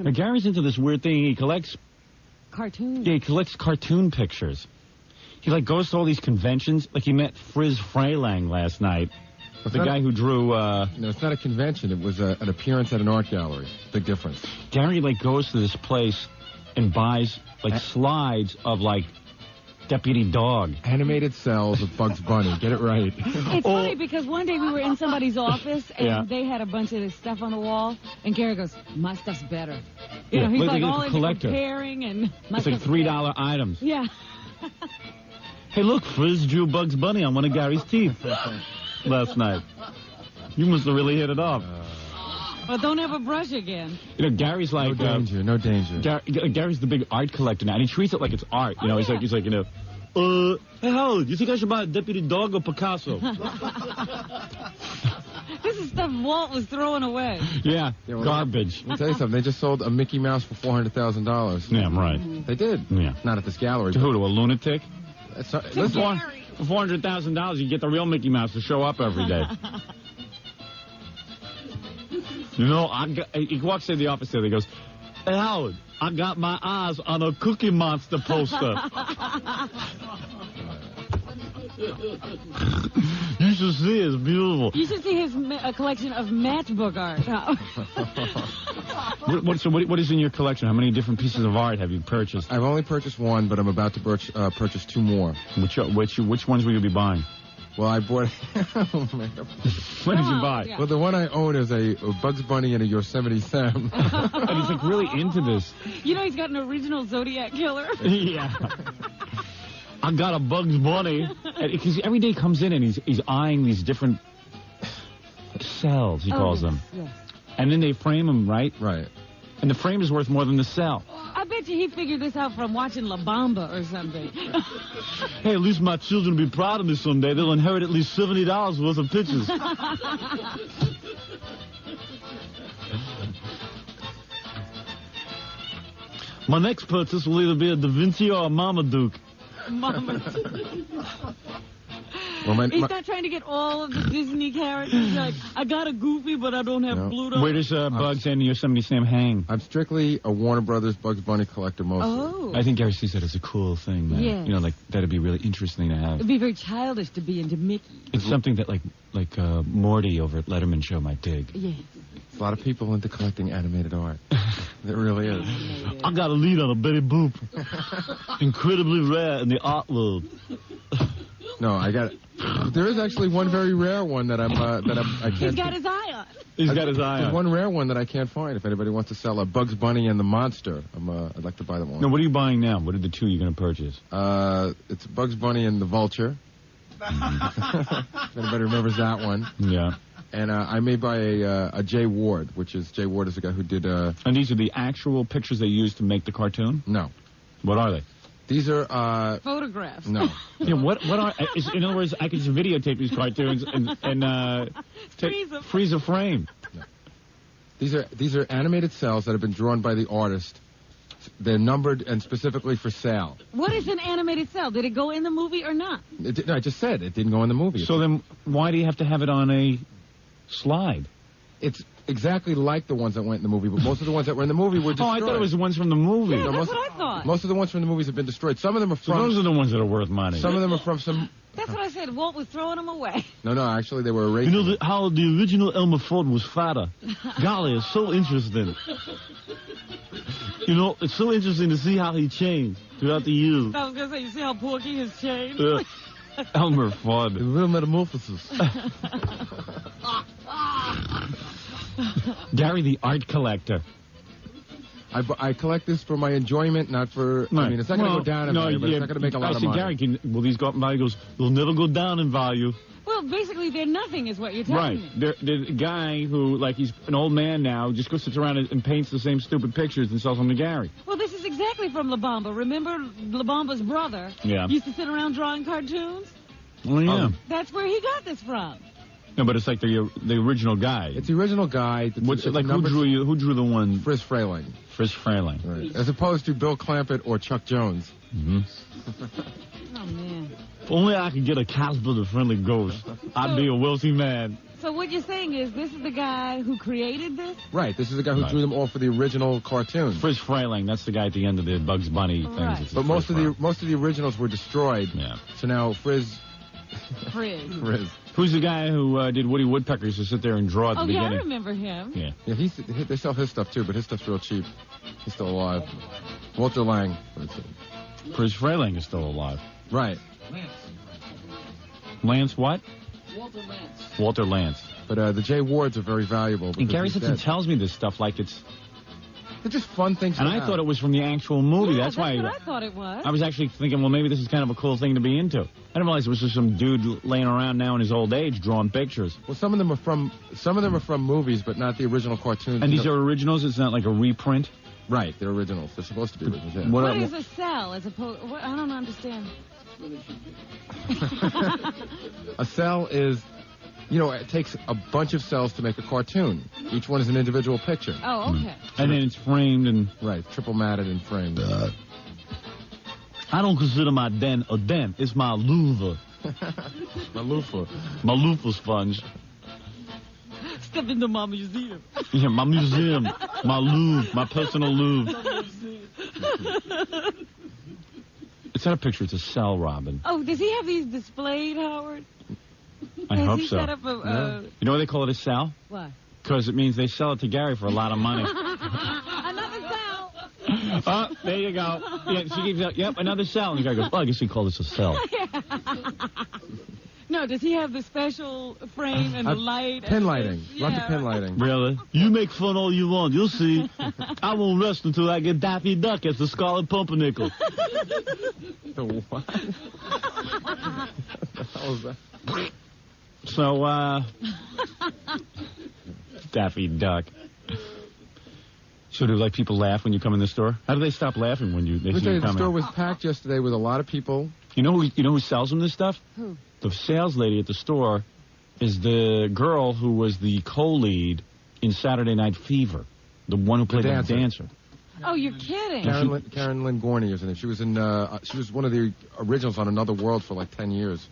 Now, Gary's into this weird thing. He collects cartoons. Yeah, he collects cartoon pictures. He like goes to all these conventions. Like he met Frizz Freylang last night. The guy who drew... No, it's not a convention. It was an appearance at an art gallery. Big difference. Gary, like, goes to this place and buys, like, slides of, like, Deputy Dog. Animated cells of Bugs Bunny. Get it right. It's funny because one day we were in somebody's office and they had a bunch of this stuff on the wall. And Gary goes, my stuff's better. You know, he's like all into comparing and... It's like $3 items. Yeah. Hey, look, Frizz drew Bugs Bunny on one of Gary's teeth. Last night. You must have really hit it off. Well, don't ever brush again. You know, Gary's like... No danger. Gary's the big art collector now, and he treats it like it's art. You know, he's like, you know, hey, Howard, you think I should buy a Deputy Dog or Picasso? This is stuff Walt was throwing away. Yeah, garbage. Let me tell you something. They just sold a Mickey Mouse for $400,000. Yeah, right. They did. Yeah. Not at this gallery. To who, to a lunatic? Listen, for $400,000, you get the real Mickey Mouse to show up every day. You know, he walks in the office there and he goes, hey, Howard, I got my eyes on a Cookie Monster poster. You should see it. It's beautiful. You should see his collection of matchbook art. What is in your collection? How many different pieces of art have you purchased? I've only purchased one, but I'm about to purchase two more. Which ones will you be buying? Well, I bought... What did you buy? Yeah. Well, the one I own is a Bugs Bunny and a Yosemite Sam. And he's like really into this. You know he's got an original Zodiac killer? Yeah. I got a Bugs Bunny. Because every day he comes in and he's eyeing these different cells, he calls them. Yes. And then they frame them, right? Right. And the frame is worth more than the cell. I bet you he figured this out from watching La Bamba or something. Hey, at least my children will be proud of me someday. They'll inherit at least $70 worth of pictures. My next purchase will either be a Da Vinci or a Marmaduke. Well, he's not trying to get all of the Disney characters. He's like, I got a Goofy, but I don't have Pluto. Where does Bugs and Yosemite Sam hang? I'm strictly a Warner Brothers Bugs Bunny collector mostly. Oh. I think Gary sees that as a cool thing. Yes. You know, like, that'd be really interesting to have. It'd be very childish to be into Mickey. It's something that, like Morty over at Letterman Show might dig. Yes. A lot of people into collecting animated art. There really is. I got a lead on a Betty Boop. Incredibly rare in the art world. No, I got it. There is actually one very rare one that I can't. He's got his eye on. He's got his eye on. There's one rare one that I can't find. If anybody wants to sell a Bugs Bunny and the Monster, I'd like to buy them all. No, what are you buying now? What are the two you're going to purchase? It's Bugs Bunny and the Vulture. If anybody remembers that one. Yeah. And I may buy a Jay Ward, Jay Ward is the guy who did... And these are the actual pictures they used to make the cartoon? No. What are they? These are... Photographs. No. Yeah, what are... In other words, I could just videotape these cartoons and freeze a frame. No. These are animated cells that have been drawn by the artist. They're numbered and specifically for sale. What is an animated cell? Did it go in the movie or not? No, I just said it didn't go in the movie. So then why do you have to have it on a slide? It's exactly like the ones that went in the movie, but most of the ones that were in the movie were destroyed. Oh, I thought it was the ones from the movie. Yeah, that's what I thought. Most of the ones from the movies have been destroyed. Some of them are from... So those are the ones that are worth money. Some of them are from some... That's what I said. Walt was throwing them away. No, actually they were erased. You know how the original Elmer Fudd was fatter? Golly, it's so interesting. You know, it's so interesting to see how he changed throughout the years. I was going to say, you see how Porky has changed? Elmer Fudd. A real metamorphosis. Gary the art collector. I collect this for my enjoyment, not for... Right. I mean, it's not going to go down in value, but it's not going to make a lot of money. Gary, will these go up in value? He goes, they'll never go down in value. Well, basically, they're nothing is what you're telling me. Right. The guy who, like, he's an old man now, just goes, sits around and paints the same stupid pictures and sells them to Gary. Well, this is exactly from La Bamba. Remember La Bamba's brother? Yeah. Used to sit around drawing cartoons? Oh, yeah. That's where he got this from. No, but it's like the original guy. It's the original guy. What's like? Who drew the one? Frizz Freylang. Frizz Freylang. Right. As opposed to Bill Clampett or Chuck Jones. Mm-hmm. Oh man. If only I could get a Casper the Friendly Ghost, I'd be a wealthy man. So what what you're saying is this is the guy who created this? Right. This is the guy who drew them all for the original cartoon. Frizz Freleng, that's the guy at the end of the Bugs Bunny things. Right. But most of the originals were destroyed. Yeah. So now Frizz. Who's the guy who did Woody Woodpecker? Used to sit there and draw at the beginning. Oh, yeah, I remember him. Yeah. Yeah, they sell his stuff too, but his stuff's real cheap. He's still alive. Walter Lang. Frizz Freleng is still alive. Right. Lance what? Walter Lance. But the J. Wards are very valuable. And Gary Simpson tells me this stuff like it's... They're just fun things to And I thought it was from the actual movie. Yeah, that's why what I thought it was. I was actually thinking, well, maybe this is kind of a cool thing to be into. I didn't realize it was just some dude laying around now in his old age drawing pictures. Well, some of them are from movies, but not the original cartoons. And these are originals? It's not like a reprint? Right, they're originals. They're supposed to be originals. Yeah. What is a cell as opposed? I don't understand. A cell is, it takes a bunch of cells to make a cartoon. Each one is an individual picture. Oh, okay. And then it's framed and... Right, triple matted and framed. I don't consider my den a den. It's my loofah. My loofah. My loofah sponge. Step into my museum. Yeah, my museum. My Louvre. My personal Louvre. It's not a picture. It's a cell, Robin. Oh, does he have these displayed, Howard? I Has hope he so. set up a, You know why they call it a cell? What? Because it means they sell it to Gary for a lot of money. Another cell. Oh, there you go. Yeah, she keeps out, yep, another cell. And the guy goes, well, I guess we call this a cell. No, does he have the special frame and the light? Pin lighting. Yeah, Lots of pin lighting. Really? You make fun all you want. You'll see. I won't rest until I get Daffy Duck as the Scarlet Pumpernickel. The what? What the hell is that? So, Daffy Duck. So do like people laugh when you come in the store? How do they stop laughing when they see you The coming? store was packed yesterday with a lot of people. You know who sells them this stuff? Who? The sales lady at the store is the girl who was the co-lead in Saturday Night Fever, the one who played the dancer. Oh, you're kidding. Karen Lynn Gorney is in it. She was one of the originals on Another World for like 10 years.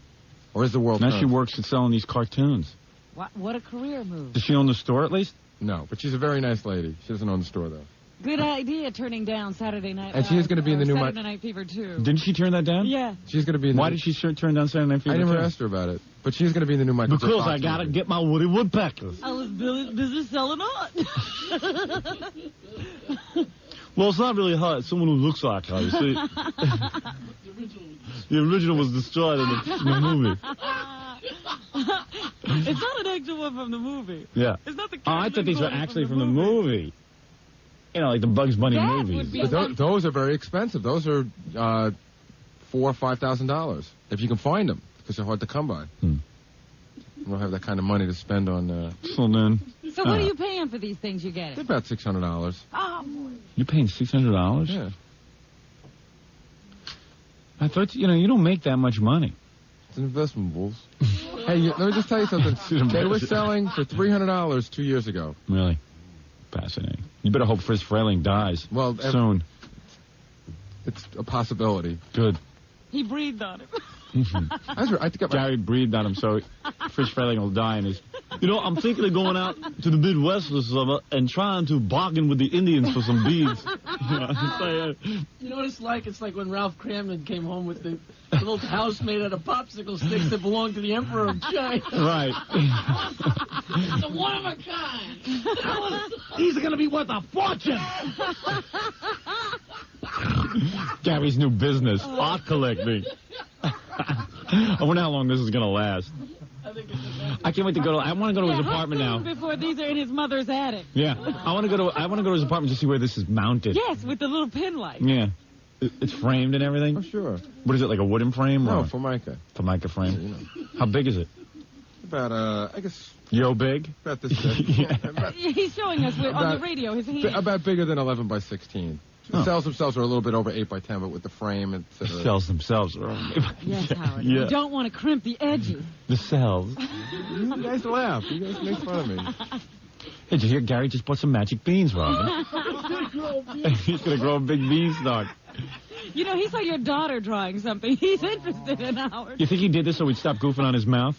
Or is the world Now current? she works at selling these cartoons. What a career move. Does she own the store at least? No, but she's a very nice lady. She doesn't own the store, though. Good idea, turning down Saturday Night. And she is going to be in the new Saturday Night Fever too. Didn't she turn that down? Yeah. She's going to be in Why did she turn down Saturday Night Fever? I never asked her about it. But she's going to be in the new Michael J. Because Fox I got to movie. get my Woody Woodpeckers. I was busy selling art. Well, it's not really her. It's someone who looks like her, you see. The original was destroyed in the movie. It's not an actual one from the movie. Yeah. It's not the. Oh, I thought these were actually from the movie. You know, like the Bugs Bunny That movies. would be But those are very expensive. Those are $4,000 or $5,000 if you can find them, because they're hard to come by. You don't have that kind of money to spend on. So then. So what are you paying for these things you're getting? They're about $600. Oh, You're paying $600? Yeah. I thought, you don't make that much money. It's an investment, Bulls. Hey, let me just tell you something. They were selling for $300 2 years ago. Really? Fascinating. You better hope Frizz Freleng dies soon. It's a possibility. Good. he breathed on it. I think Gary breathed on him, so Frizz Freleng will die. And I'm thinking of going out to the Midwest this summer and trying to bargain with the Indians for some beads. You know what it's like? It's like when Ralph Cramden came home with the little house made out of popsicle sticks that belonged to the Emperor of China. Right. It's a one of a kind. These are going to be worth a fortune. Gary's new business, art collecting. I wonder how long this is going to last. I can't wait to go to. I want to go to his apartment now. Before these are in his mother's attic. Yeah, I want to go to his apartment to see where this is mounted. Yes, with the little pin light. Yeah, it's framed and everything. Oh, sure. What is it, like a wooden frame? No, or Formica. Formica frame. Yeah, How big is it? About I guess. Yo big? About this big. Yeah. He's showing us on the radio his hand. About bigger than 11 by 16. The cells themselves are a little bit over 8 by 10, but with the frame, it's... The cells themselves are... Yes, Howard. Yeah. You don't want to crimp the edges. The cells. You guys laugh. You guys make fun of me. Hey, did you hear Gary just bought some magic beans, Robin? He's going to grow a big beanstalk. He saw your daughter drawing something. He's interested in Howard. You think he did this so he'd stop goofing on his mouth?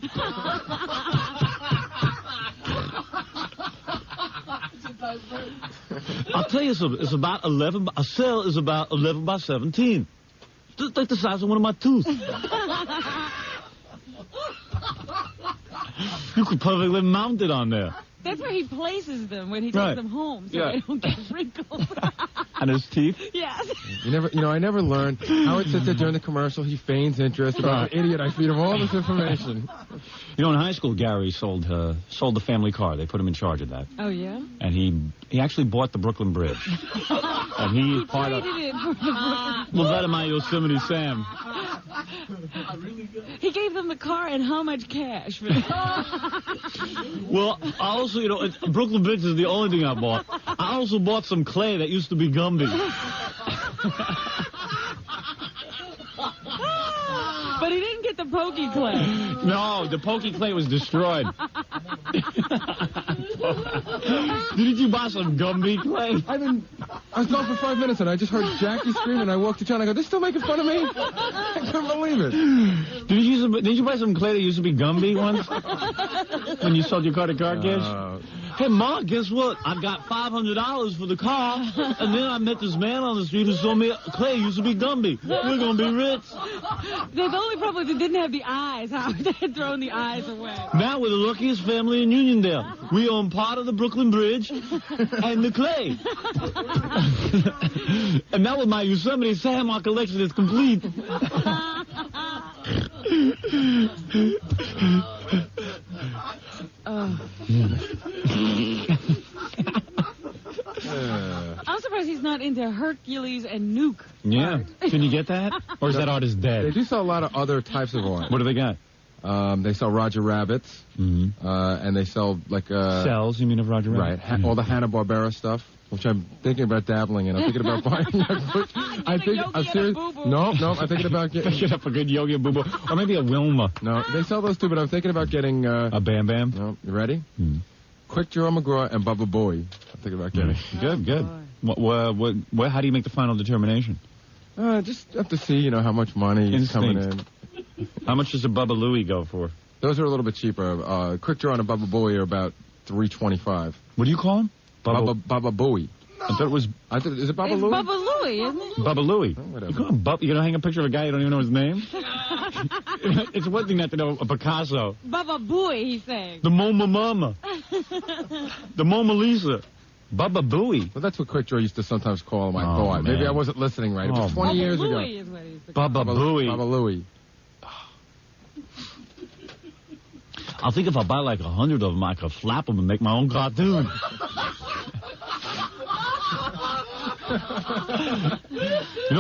I'll tell you something. It's about 11. A cell is about 11 by 17. Just like the size of one of my tooth. You could perfectly mount it on there. That's where he places them when he takes them home, so they don't get wrinkles. On his teeth? Yes. I never learned. Howard sits there during the commercial. He feigns interest. I'm an idiot. I feed him all this information. You know, in high school, Gary sold the family car. They put him in charge of that. Oh, yeah? And he actually bought the Brooklyn Bridge. And he part of... Well, that of my Yosemite Sam. He gave them the car and how much cash for that? Well, I also, Brooklyn Bridge is the only thing I bought. I also bought some clay that used to be Gumby. But he didn't get the pokey clay. No, the pokey clay was destroyed. Didn't you buy some Gumby clay? I was gone for 5 minutes, and I just heard Jackie scream, and I walked to town, and I go, they're still making fun of me? I couldn't believe it. Didn't you buy some clay that used to be Gumby once? When you sold your car to Car Cash? Hey, Ma, guess what? I got $500 for the car, and then I met this man on the street who sold me clay used to be Gumby. We're going to be rich. The only problem is it didn't have the eyes. They had thrown the eyes away. Now we're the luckiest family in Uniondale. We own part of the Brooklyn Bridge and the clay. And now with my Yosemite Sam, our collection is complete. I'm surprised he's not into Hercules and Nuke. Yeah. Art. Can you get that? Or is that artist dead? They do sell a lot of other types of art. What do they got? They sell Roger Rabbits. And they sell, like... Cells, you mean, of Roger Rabbit? Right. All the Hanna-Barbera stuff, which I'm thinking about dabbling in. I'm thinking about buying... I'm thinking about getting... Get up a good Yogi and Boo-Boo. Or maybe a Wilma. No, they sell those too, but I'm thinking about getting... a Bam Bam? No, you ready? Quick Draw McGraw and Baba Booey. I'm thinking about getting. Good. How do you make the final determination? Just have to see, how much money is coming in. How much does a Baba Louie go for? Those are a little bit cheaper. Quick Draw and a Baba Booey are about $3.25. What do you call him? Baba Booey. I thought it was... Is it Baba It's Louie? Baba Louie, isn't it? Baba Louie. Oh, whatever. You call him You're going to hang a picture of a guy you don't even know his name? It's one thing not to know a Picasso. Baba Booey, he's saying. The Moma Mama. The Mona Lisa. Baba Booey. Well, that's what Quick Draw used to sometimes call him, I thought. Maybe I wasn't listening right. It was 20 years ago. Is what he's Baba Booey. Baba Louie. I think if I buy like 100 of them, I could flap them and make my own cartoon.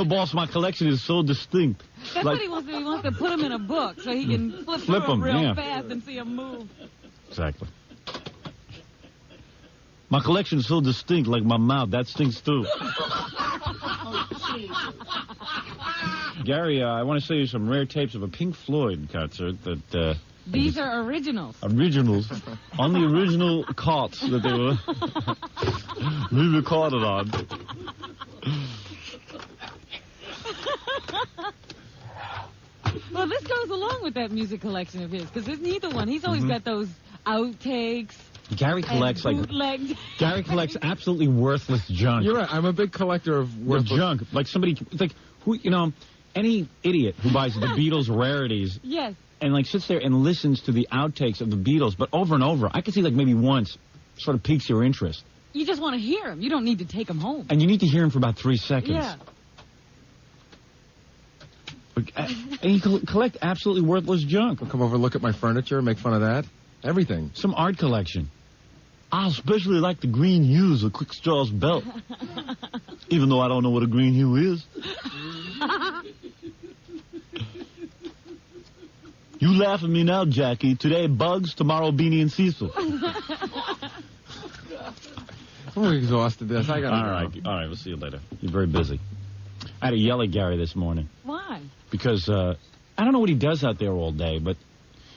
Boss, my collection is so distinct. That's what he wants to do. He wants to put them in a book so he can flip them real fast and see them move. Exactly. My collection is so distinct, like my mouth. That stinks, too. Gary, I want to show you some rare tapes of a Pink Floyd concert that... These are originals. Originals. On the original carts that they were re-recorded on. Well, this goes along with that music collection of his, because isn't he the one? He's always got those outtakes. Gary collects Gary collects absolutely worthless junk. You're right. I'm a big collector of worthless junk. Like any idiot who buys the Beatles rarities. Yes. And sits there and listens to the outtakes of the Beatles, but over and over. I could see maybe once, sort of piques your interest. You just want to hear them. You don't need to take them home. And you need to hear them for about 3 seconds. Yeah. And you collect absolutely worthless junk. I'll come over and look at my furniture, make fun of that. Everything. Some art collection. I especially like the green hues of Quick Straw's belt. Even though I don't know what a green hue is. You laugh at me now, Jackie. Today, Bugs. Tomorrow, Beanie and Cecil. I'm exhausted. This. I got. All right. We'll see you later. You're very busy. I had to yell at Gary this morning. Why? Because I don't know what he does out there all day, but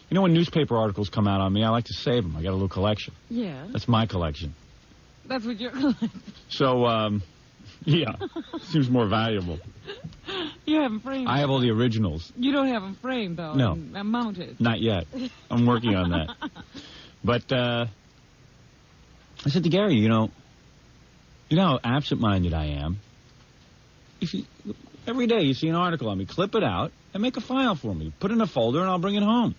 when newspaper articles come out on me, I like to save them. I got a little collection. Yeah. That's my collection. That's what you're collecting. So, yeah, seems more valuable. You have them framed. I have all the originals. You don't have them framed, though. No. And mounted. Not yet. I'm working on that. But I said to Gary, You know how absent-minded I am. Every day you see an article on me, clip it out and make a file for me. Put it in a folder and I'll bring it home.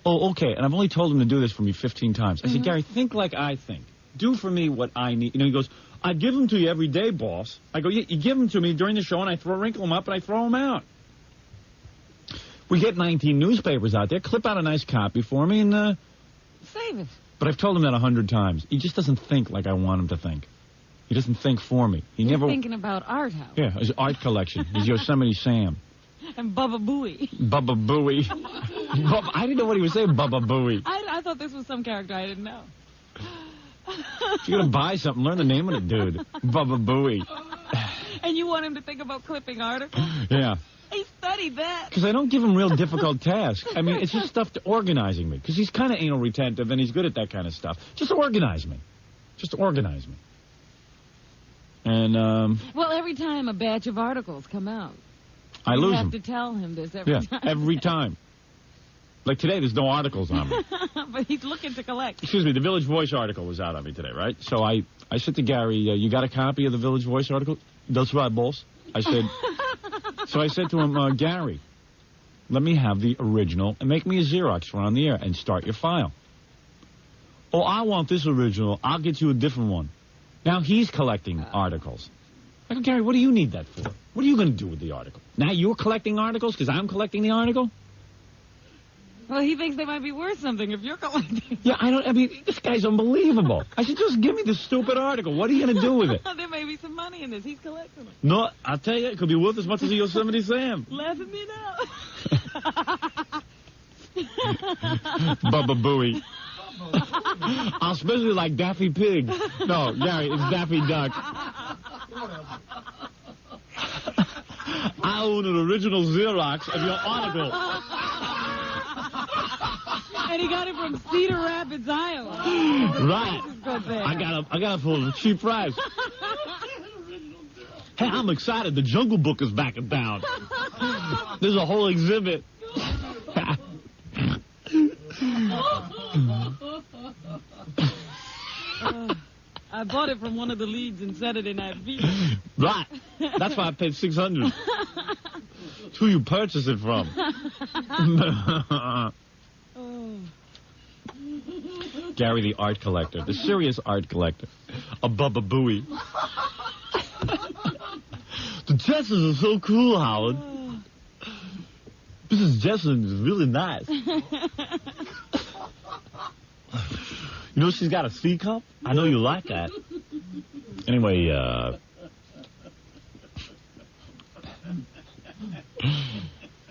Oh, okay, and I've only told him to do this for me 15 times. I said, Gary, think like I think. Do for me what I need. You know, he goes, I give them to you every day, boss. I go, yeah, you give them to me during the show and I wrinkle them up and I throw them out. We get 19 newspapers out there. Clip out a nice copy for me and... Save it. But I've told him that 100 times. He just doesn't think like I want him to think. He doesn't think for me. He's thinking about art house. Yeah, his art collection. His Yosemite Sam. And Baba Booey. Baba Booey. I didn't know what he was saying, Baba Booey. I thought this was some character I didn't know. If you're going to buy something, learn the name of the dude. Baba Booey. And you want him to think about clipping articles? Yeah. He studied that. Because I don't give him real difficult tasks. I mean, it's just stuff to organizing me. Because he's kind of anal retentive and he's good at that kind of stuff. Just organize me. Just organize me. And, well, every time a batch of articles come out, I lose them. You have to tell him this every time. Yeah, every time. Like today, there's no articles on me. But he's looking to collect. Excuse me, the Village Voice article was out on me today, right? So I said to Gary, you got a copy of the Village Voice article? That's right, boss. I said... So I said to him, Gary, let me have the original and make me a Xerox for on the air and start your file. Oh, I want this original. I'll get you a different one. Now he's collecting articles. I go, Gary, what do you need that for? What are you going to do with the article? Now you're collecting articles because I'm collecting the article? Well, he thinks they might be worth something if you're collecting. Yeah, I mean, this guy's unbelievable. I said, just give me the stupid article. What are you going to do with it? There may be some money in this. He's collecting it. No, I'll tell you, it could be worth as much as a Yosemite Sam. Laugh at me now. Baba Booey. I especially like Daffy Pig. No, Gary, it's Daffy Duck. I own an original Xerox of your article. And he got it from Cedar Rapids, Iowa. Right. I got it for a cheap price. Hey, I'm excited. The Jungle Book is back in town. There's a whole exhibit. I bought it from one of the leads in Saturday Night Fever. Right. That's why I paid $600. It's who you purchase it from. Gary, the art collector, the serious art collector, a Baba Booey. The dresses are so cool, Howard. Mrs. Jesson is really nice. You know she's got a C cup? I know you like that. Anyway, I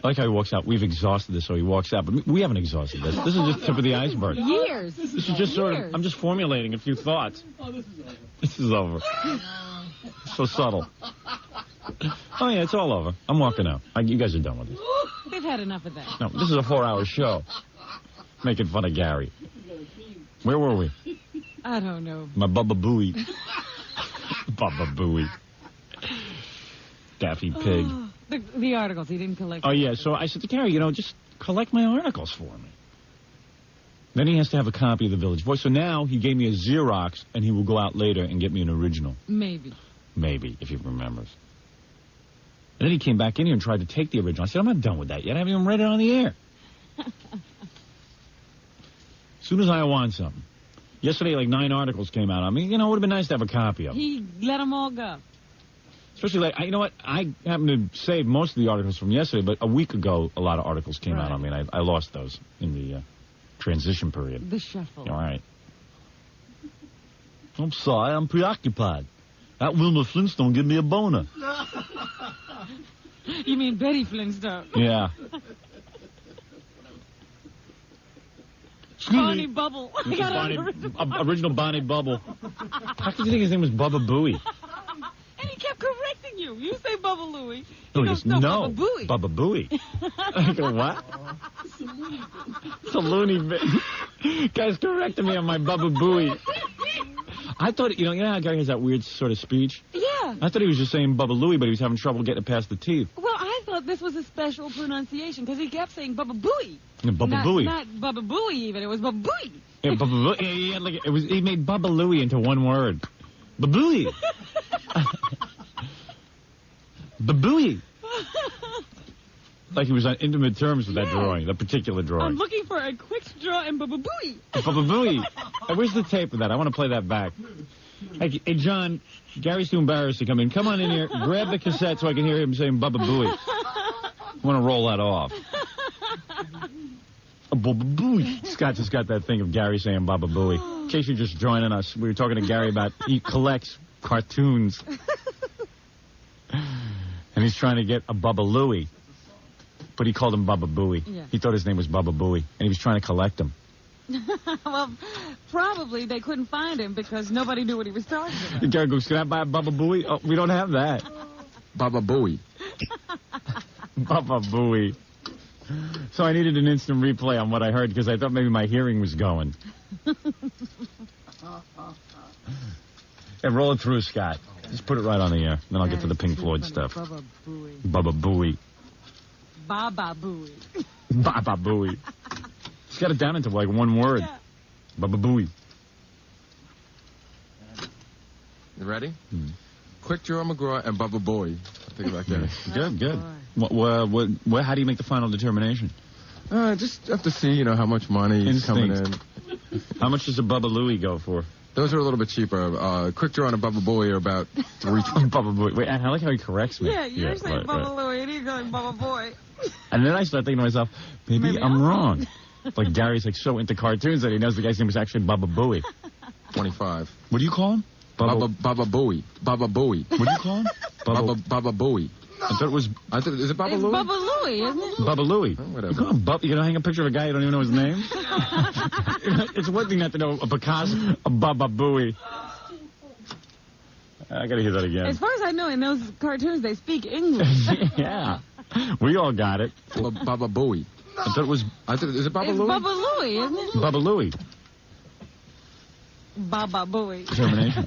like how he walks out. We've exhausted this, so he walks out. But we haven't exhausted this. This is just tip of the iceberg. Years. This is just sort of, I'm just formulating a few thoughts. Oh, this is over. This is over. So subtle. Oh, yeah, it's all over. I'm walking out. You guys are done with this. We've had enough of that. No, this is a 4-hour show. Making fun of Gary. Where were we? I don't know. My Baba Booey. Baba Booey. Daffy Pig. The articles, he didn't collect. Oh, yeah, so I said to Gary, just collect my articles for me. Then he has to have a copy of the Village Voice. So now he gave me a Xerox, and he will go out later and get me an original. Maybe. Maybe, if he remembers. And then he came back in here and tried to take the original. I said, I'm not done with that yet. I haven't even read it on the air. As soon as I want something. Yesterday, like 9 articles came out on me. It would have been nice to have a copy of them. He let them all go. Especially, you know what? I happened to save most of the articles from yesterday, but a week ago, a lot of articles came out on me, and I lost those in the transition period. The shuffle. All right. I'm sorry, I'm preoccupied. That Wilma Flintstone gave me a boner. You mean Betty Flintstone? Yeah. Bonnie Bubble. Original Bonnie Bubble. How could you think his name was Baba Booey? And he kept correcting you. You say Baba Louie. He goes, no, Baba Booey. Baba Booey. I go, what? It's a loony bit. Guy's correcting me on my Baba Booey. I thought, you know how Gary has that weird sort of speech? Yeah. I thought he was just saying Baba Louie, but he was having trouble getting it past the teeth. Well, I thought this was a special pronunciation, because he kept saying Baba Booey. Yeah, Baba Booey. Not Baba Booey, even. It was Baba Booey. Yeah, Baba Booey. Yeah, he made Baba Louie into one word. Booey. Booey. Like he was on intimate terms with that drawing, that particular drawing. I'm looking for a quick draw and Baba Booey. Baba Booey. Hey, where's the tape of that? I want to play that back. Hey, John, Gary's too embarrassed to come in. Come on in here. Grab the cassette so I can hear him saying Baba Booey. I want to roll that off. Baba Booey. Scott just got that thing of Gary saying Baba Booey. In case you're just joining us, we were talking to Gary about he collects cartoons. And he's trying to get a Baba Louie. But he called him Baba Booey. Yeah. He thought his name was Baba Booey, and he was trying to collect him. Well, probably they couldn't find him because nobody knew what he was talking about. Gary goes, can I buy a Baba Booey? Oh, we don't have that. Baba Booey. Baba Booey. So I needed an instant replay on what I heard because I thought maybe my hearing was going. And roll it through, Scott. Just put it right on the air. Then I'll get to the Pink Floyd stuff. Baba Booey. Baba Booey. Baba Booey. Baba Booey. He's got it down into like one word. Yeah. Baba Booey. You ready? Quick Draw McGraw and Baba Booey. Think about that. Good. What? How do you make the final determination? Just have to see, how much money is coming in. How much does a Baba Louie go for? Those are a little bit cheaper. Quick Draw and a Baba Booey are about $3. Baba Booey. Wait, I like how he corrects me. Yeah, you're saying Baba Louie and he's going Baba Boy. And then I start thinking to myself, maybe I'm wrong. Like Gary's like so into cartoons that he knows the guy's name was actually Baba Booey. 25. What do you call him? Baba Booey. Baba Booey. What do you call him? Baba Booey. I thought it was... Is it Baba Louie? Baba Louie, isn't it? Baba Louie. Oh, whatever. Come on, you're going to hang a picture of a guy you don't even know his name? It's one thing not to know a Picasso, a Baba Booey. I got to hear that again. As far as I know, in those cartoons, they speak English. Yeah. We all got it. Baba Booey. I thought it was... Is it Baba Louie? Baba Louie, isn't it? Baba Louie. Baba Booey. Determination.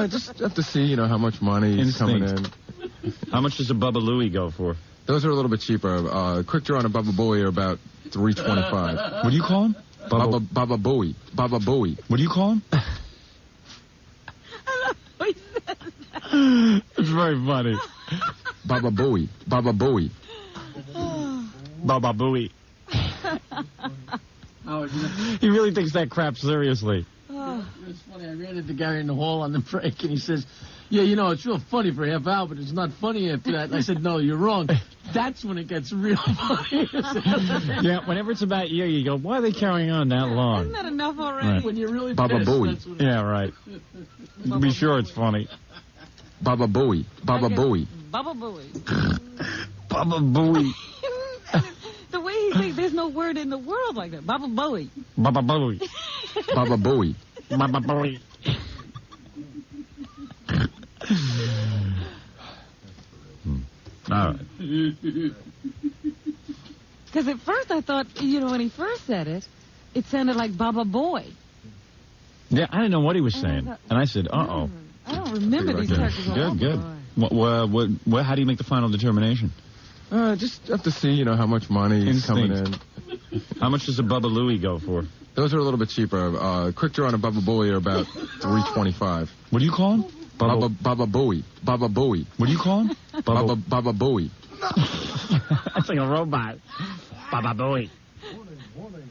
Just have to see, how much money is coming in. How much does a Baba Louie go for? Those are a little bit cheaper. Quick Draw and a Baba Booey are about $3.25. What do you call him? Baba Booey. Baba Booey. What do you call him? It's very funny. Baba Booey. Baba Booey. Baba Booey. He really takes that crap seriously. It's funny. I ran into Gary in the hall on the break, and he says, yeah, it's real funny for a half hour, but it's not funny after that. And I said, no, you're wrong. That's when it gets real funny. Yeah, whenever it's about you go, why are they carrying on that long? Isn't that enough already? Right. When you're really Baba pissed, Booey. Yeah, right. Be sure it's funny. Baba Booey. Baba Booey. Baba Booey. Baba Booey. The way he thinks, there's no word in the world like that. Baba Booey. Baba Booey. Baba Booey. Baba Booey. All right. Because at first I thought, when he first said it, it sounded like Baba Boy. Yeah, I didn't know what he was saying. And I said, uh-oh. I don't remember these characters. Good. How do you make the final determination? Just have to see, how much money is coming in. How much does a Baba Louie go for? Those are a little bit cheaper. Quick Draw and a Baba Booey are about $3.25. What do you call him? Baba Booey. Baba Booey. What do you call him? Baba Booey. That's like a robot. Baba Booey.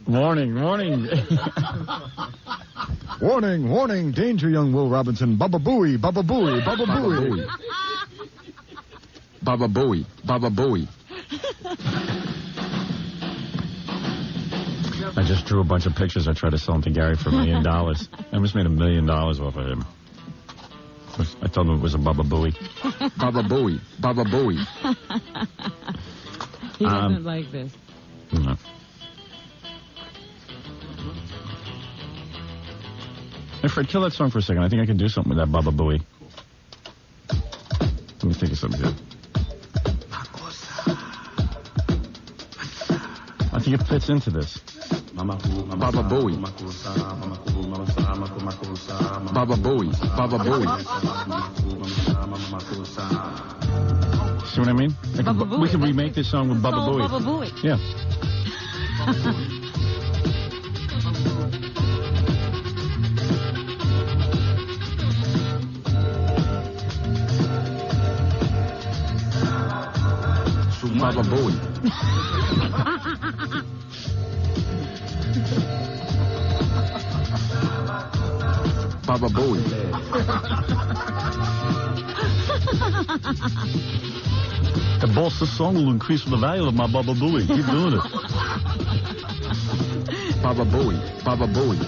Warning. Warning, danger, young Will Robinson. Baba Booey. Baba Booey. Baba Booey. Baba Booey. Baba Booey. I just drew a bunch of pictures. I tried to sell them to Gary for $1 million. I almost made $1 million off of him. I told him it was a Baba Booey. Baba Booey. Baba Booey. He doesn't like this. No. Hey, Fred, kill that song for a second. I think I can do something with that Baba Booey. Let me think of something good. I think it fits into this. Baba Booey. Baba Booey. Baba Booey. See what I mean? We could remake this song with Baba Booey. Baba Booey. Yeah. Baba Booey. Baba Booey. The boss, this song will increase the value of my Baba Booey. Keep doing it. Baba Booey. Baba Booey.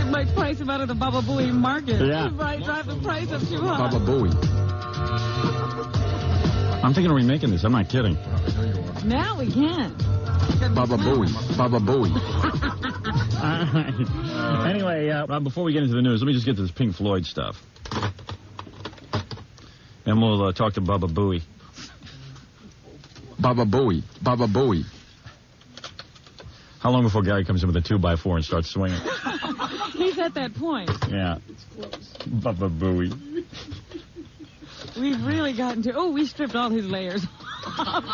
It might price him out of the Baba Booey market. Yeah. Right, drive the price up too high. Baba Booey. I'm thinking of remaking this. I'm not kidding. Now we can. Baba Booey. Baba Booey. Anyway, before we get into the news, let me just get to this Pink Floyd stuff. And we'll talk to Baba Booey. Baba Booey. Baba Booey. How long before Gary comes in with a 2x4 and starts swinging? He's at that point. Yeah. Baba Booey. We've really gotten to... Oh, we stripped all his layers.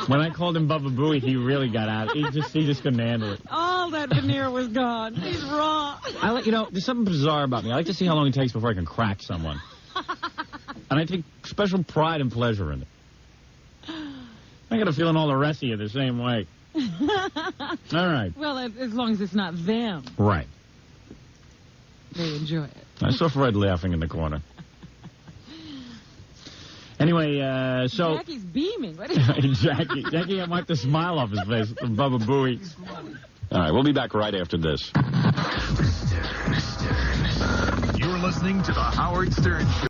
When I called him Baba Booey, he really got out. He just couldn't handle it. All that veneer was gone. He's raw. There's something bizarre about me. I like to see how long it takes before I can crack someone. And I take special pride and pleasure in it. I got a feeling all the rest of you the same way. All right. Well, as long as it's not them. Right. They enjoy it. I saw Fred laughing in the corner. Anyway, so... Jackie's beaming. What is Jackie wiped the smile off his face from Baba Booey. All right, we'll be back right after this. You're listening to The Howard Stern Show.